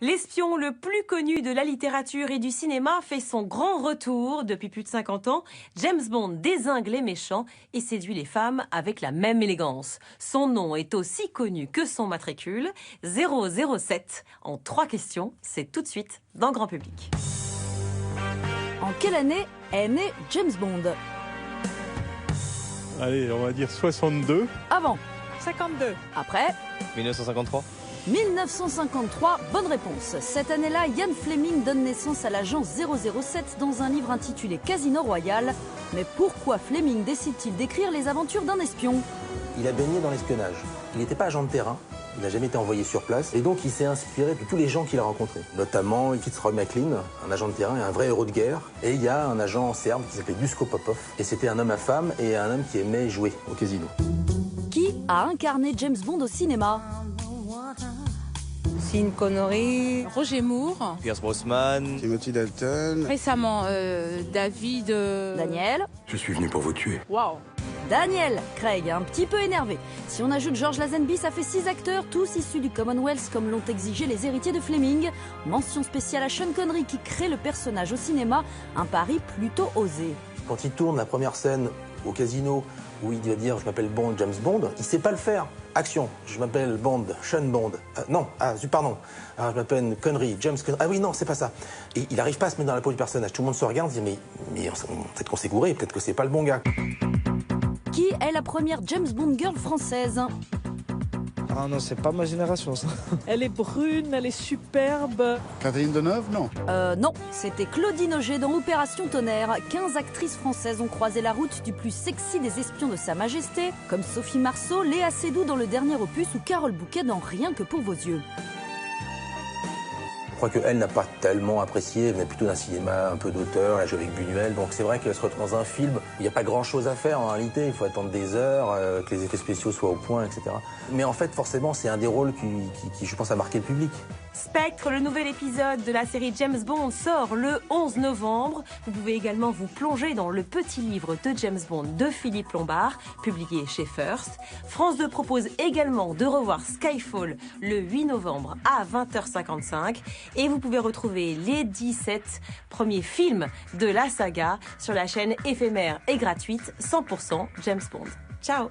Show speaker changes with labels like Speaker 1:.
Speaker 1: L'espion le plus connu de la littérature et du cinéma fait son grand retour depuis plus de 50 ans. James Bond dézingue les méchants et séduit les femmes avec la même élégance. Son nom est aussi connu que son matricule. 007 en 3 questions, c'est tout de suite dans Grand Public.
Speaker 2: En quelle année est né James Bond?
Speaker 3: Allez, on va dire 62.
Speaker 2: Avant.
Speaker 4: 52.
Speaker 2: Après.
Speaker 5: 1953.
Speaker 2: 1953, bonne réponse. Cette année-là, Ian Fleming donne naissance à l'agent 007 dans un livre intitulé Casino Royale. Mais pourquoi Fleming décide-t-il d'écrire les aventures d'un espion?
Speaker 6: Il a baigné dans l'espionnage. Il n'était pas agent de terrain, il n'a jamais été envoyé sur place, et donc il s'est inspiré de tous les gens qu'il a rencontrés. Notamment Fitzroy McLean, un agent de terrain et un vrai héros de guerre. Et il y a un agent serbe qui s'appelait Duško Popov, et c'était un homme à femme et un homme qui aimait jouer au casino.
Speaker 2: Qui a incarné James Bond au cinéma?
Speaker 4: Sean Connery. Roger Moore.
Speaker 5: Pierce Brosnan.
Speaker 7: Timothy Dalton.
Speaker 4: Récemment, David.
Speaker 2: Daniel.
Speaker 7: Je suis venu pour vous tuer.
Speaker 4: Waouh.
Speaker 2: Daniel Craig, un petit peu énervé. Si on ajoute George Lazenby, ça fait 6 acteurs, tous issus du Commonwealth comme l'ont exigé les héritiers de Fleming. Mention spéciale à Sean Connery qui crée le personnage au cinéma, un pari plutôt osé.
Speaker 6: Quand il tourne la première scène au casino où il doit dire « je m'appelle Bond, James Bond », il sait pas le faire. Action, je m'appelle Bond, Sean Bond. Pardon. Alors, je m'appelle Connery, James Connery. Ah oui, non, c'est pas ça. Et il arrive pas à se mettre dans la peau du personnage. Tout le monde se regarde et dit mais peut-être qu'on s'est gouré, peut-être que c'est pas le bon gars.
Speaker 2: Qui est la première James Bond girl française?
Speaker 8: Ah non, c'est pas ma génération ça.
Speaker 4: Elle est brune, elle est superbe.
Speaker 7: Catherine Deneuve, non.
Speaker 2: Non, c'était Claudine Auger dans Opération Tonnerre. 15 actrices françaises ont croisé la route du plus sexy des espions de Sa Majesté, comme Sophie Marceau, Léa Seydoux dans le dernier opus ou Carole Bouquet dans Rien que pour vos yeux.
Speaker 6: Je crois qu'elle n'a pas tellement apprécié, elle venait plutôt d'un cinéma un peu d'auteur, elle a joué avec Buñuel, donc c'est vrai qu'elle se retrouve dans un film où il n'y a pas grand chose à faire en réalité, il faut attendre des heures, que les effets spéciaux soient au point, etc. Mais en fait, forcément, c'est un des rôles qui je pense, a marqué le public.
Speaker 1: Spectre, le nouvel épisode de la série James Bond sort le 11 novembre. Vous pouvez également vous plonger dans le petit livre de James Bond de Philippe Lombard, publié chez First. France 2 propose également de revoir Skyfall le 8 novembre à 20h55. Et vous pouvez retrouver les 17 premiers films de la saga sur la chaîne éphémère et gratuite 100% James Bond. Ciao!